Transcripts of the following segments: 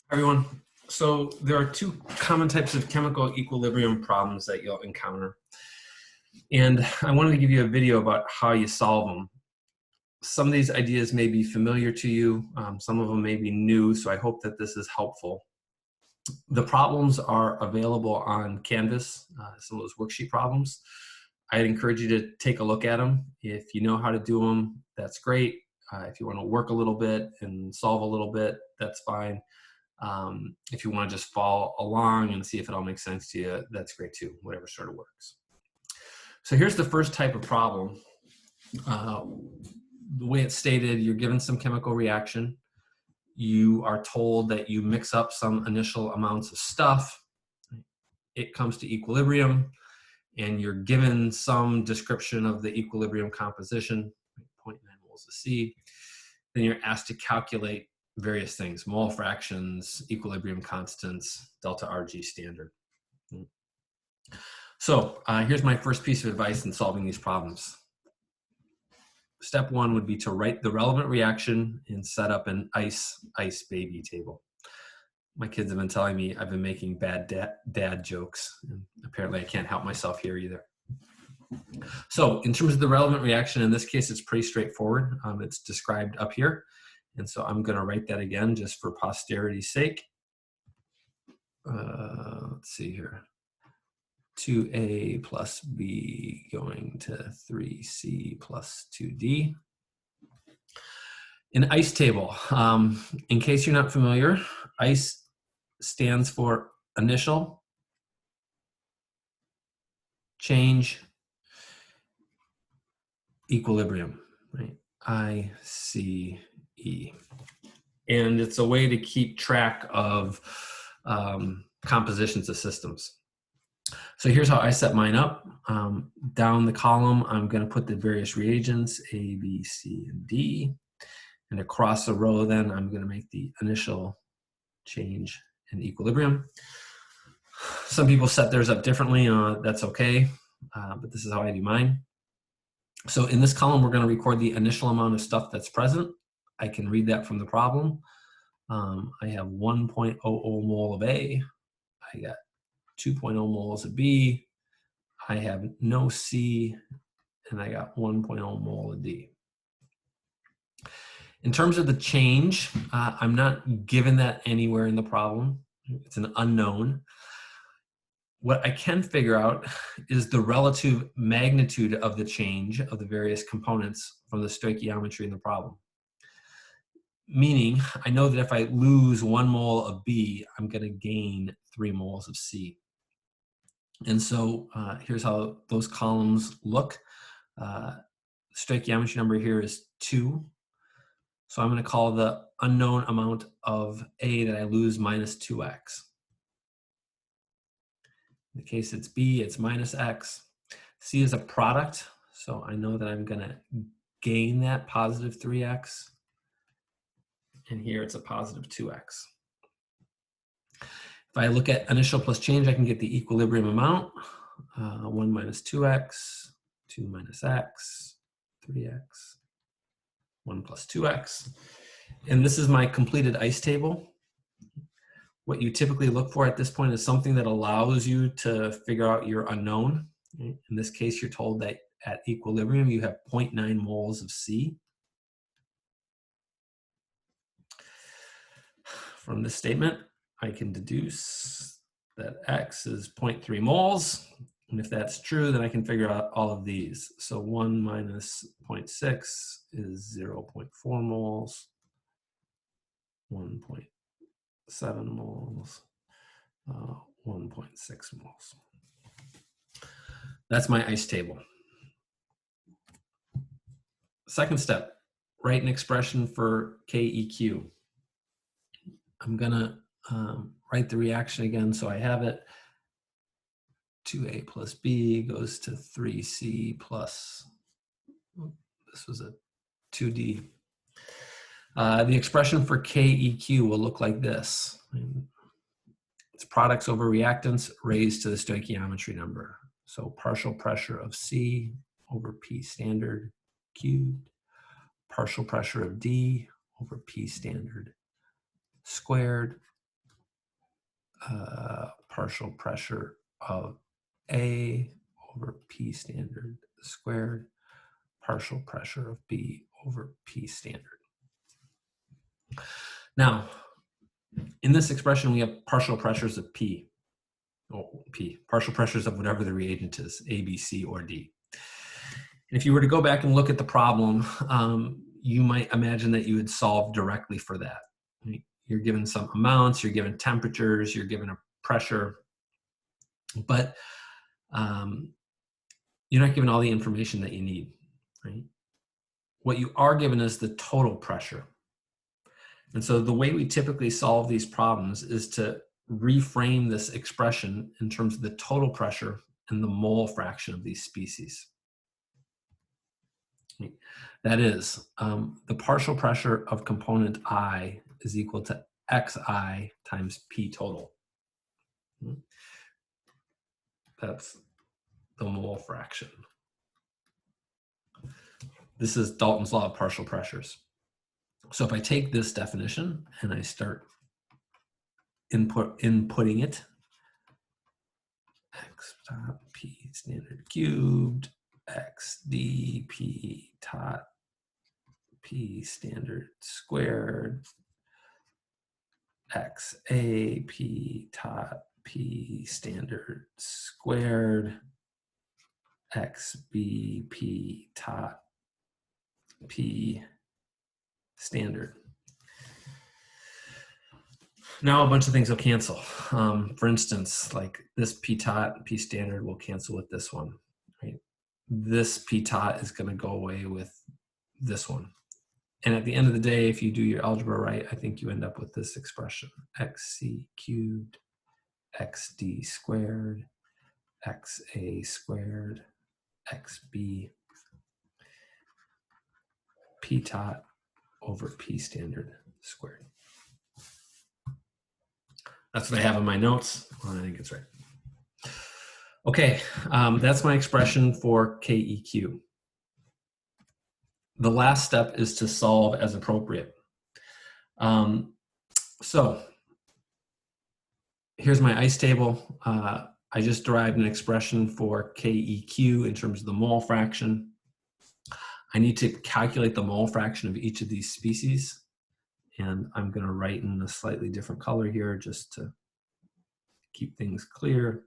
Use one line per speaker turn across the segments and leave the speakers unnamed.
Everyone. So there are two common types of chemical equilibrium problems that you'll encounter. And I wanted to give you a video about how you solve them. Some of these ideas may be familiar to you. Some of them may be new, so I hope that this is helpful. The problems are available on Canvas, some of those worksheet problems. I'd encourage you to take a look at them. If you know how to do them, that's great. If you want to work a little bit and solve a little bit, that's fine. If you want to just follow along and see if it all makes sense to you, that's great too, whatever sort of works. So here's the first type of problem. The way it's stated, you're given some chemical reaction. You are told that you mix up some initial amounts of stuff. It comes to equilibrium, and you're given some description of the equilibrium composition, 0.9 moles of C. Then you're asked to calculate various things: mole fractions, equilibrium constants, delta RG standard. So here's my first piece of advice in solving these problems. Step one would be to write the relevant reaction and set up an ice baby table. My kids have been telling me I've been making bad dad jokes, and apparently I can't help myself here either. So in terms of the relevant reaction, in this case, it's pretty straightforward. It's described up here. And so I'm going to write that again just for posterity's sake. Let's see here. 2A plus B going to 3C plus 2D. An ICE table. In case you're not familiar, ICE stands for initial, change, equilibrium, right? ICE. And it's a way to keep track of compositions of systems. So here's how I set mine up. Down the column, I'm going to put the various reagents, A, B, C, and D. And across the row, then, I'm going to make the initial, change, and equilibrium. Some people set theirs up differently. That's okay, but this is how I do mine. So in this column, we're going to record the initial amount of stuff that's present. I can read that from the problem. I have 1.00 mole of A. I got 2.0 moles of B. I have no C, and I got 1.0 mole of D. In terms of the change, I'm not given that anywhere in the problem. It's an unknown. What I can figure out is the relative magnitude of the change of the various components from the stoichiometry in the problem. Meaning, I know that if I lose 1 mole of B, I'm going to gain 3 moles of C. And so here's how those columns look. Stoichiometry number here is 2. So I'm going to call the unknown amount of A that I lose minus 2x. In the case it's B, it's minus x. C is a product, so I know that I'm going to gain that positive 3x. And here it's a positive 2x. If I look at initial plus change, I can get the equilibrium amount. 1 minus 2x, 2 minus x, 3x, 1 plus 2x. And this is my completed ICE table. What you typically look for at this point is something that allows you to figure out your unknown. In this case, you're told that at equilibrium, you have 0.9 moles of C. From this statement, I can deduce that X is 0.3 moles. And if that's true, then I can figure out all of these. So 1 minus 0.6 is 0.4 moles. 1.7 moles. 1.6 moles. That's my ICE table. Second step, write an expression for KEQ. I'm going to write the reaction again so I have it. 2A plus B goes to 3C plus, this was a 2D. The expression for KEQ will look like this. It's products over reactants raised to the stoichiometry number. So partial pressure of C over P standard cubed, partial pressure of D over P standard squared, partial pressure of A over P standard squared, partial pressure of B over P standard. Now, in this expression, we have partial pressures of P, partial pressures of whatever the reagent is, A, B, C, or D. And if you were to go back and look at the problem, you might imagine that you would solve directly for that. Right? You're given some amounts, you're given temperatures, you're given a pressure, but you're not given all the information that you need. Right? What you are given is the total pressure. And so the way we typically solve these problems is to reframe this expression in terms of the total pressure and the mole fraction of these species. That is, the partial pressure of component I is equal to xi times P total. That's the mole fraction. This is Dalton's law of partial pressures. So if I take this definition and I start inputting it, x dot P standard cubed, x d P tot P standard squared, x a P tot P standard squared, x b P tot P standard. Now a bunch of things will cancel. For instance, like this P tot, P standard will cancel with this one. Right? This P tot is going to go away with this one. And at the end of the day, if you do your algebra right, I think you end up with this expression: xc cubed, xd squared, xa squared, xb P tot over P standard squared. That's what I have in my notes. Well, I think it's right. Okay, that's my expression for KEQ. The last step is to solve as appropriate. So here's my ICE table. I just derived an expression for KEQ in terms of the mole fraction. I need to calculate the mole fraction of each of these species. And I'm going to write in a slightly different color here just to keep things clear.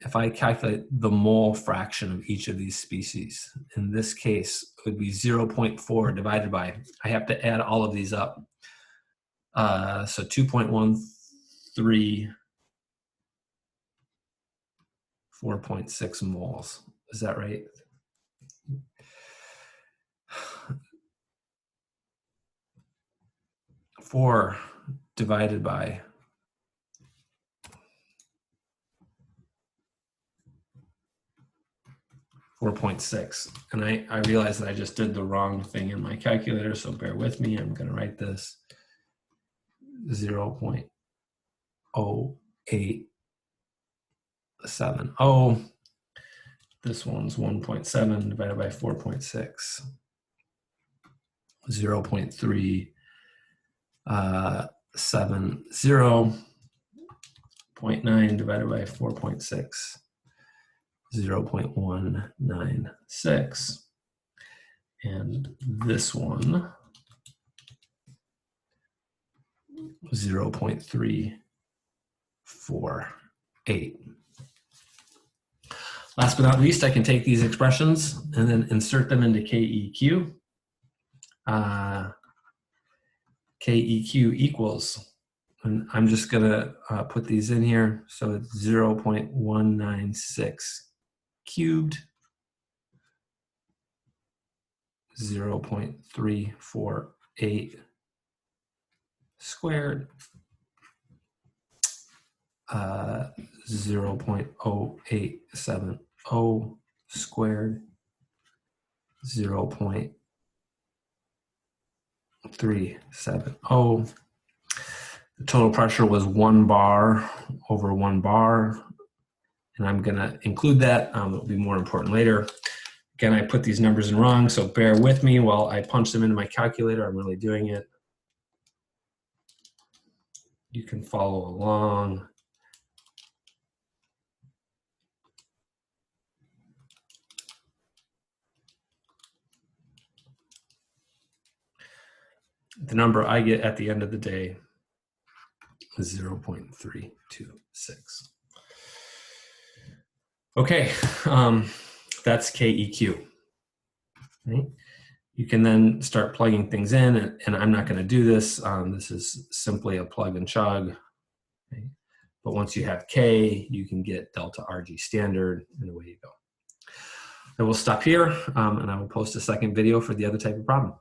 If I calculate the mole fraction of each of these species, in this case, it would be 0.4 divided by, I have to add all of these up. So 2.13, 4.6 moles. Is that right? 4 divided by 4.6. And I realize that I just did the wrong thing in my calculator, so bear with me. I'm going to write this 0.0870. This one's 1.7 divided by 4.6. 0.370. 0.9 divided by 4.6. 0.196. And this one, 0.348. Last but not least, I can take these expressions and then insert them into KEQ. KEQ equals, and I'm just going to put these in here. So it's 0.196 cubed, 0.348 squared, 0.0870 squared, 0.370. The total pressure was 1 bar over 1 bar, and I'm going to include that. It'll be more important later. Again, I put these numbers in wrong, so bear with me while I punch them into my calculator. I'm really doing it. you can follow along. The number I get at the end of the day is 0.326. Okay, that's KEQ. Right? You can then start plugging things in, and I'm not going to do this. This is simply a plug and chug. Okay? But once you have K, you can get delta RG standard, and away you go. I will stop here, and I will post a second video for the other type of problem.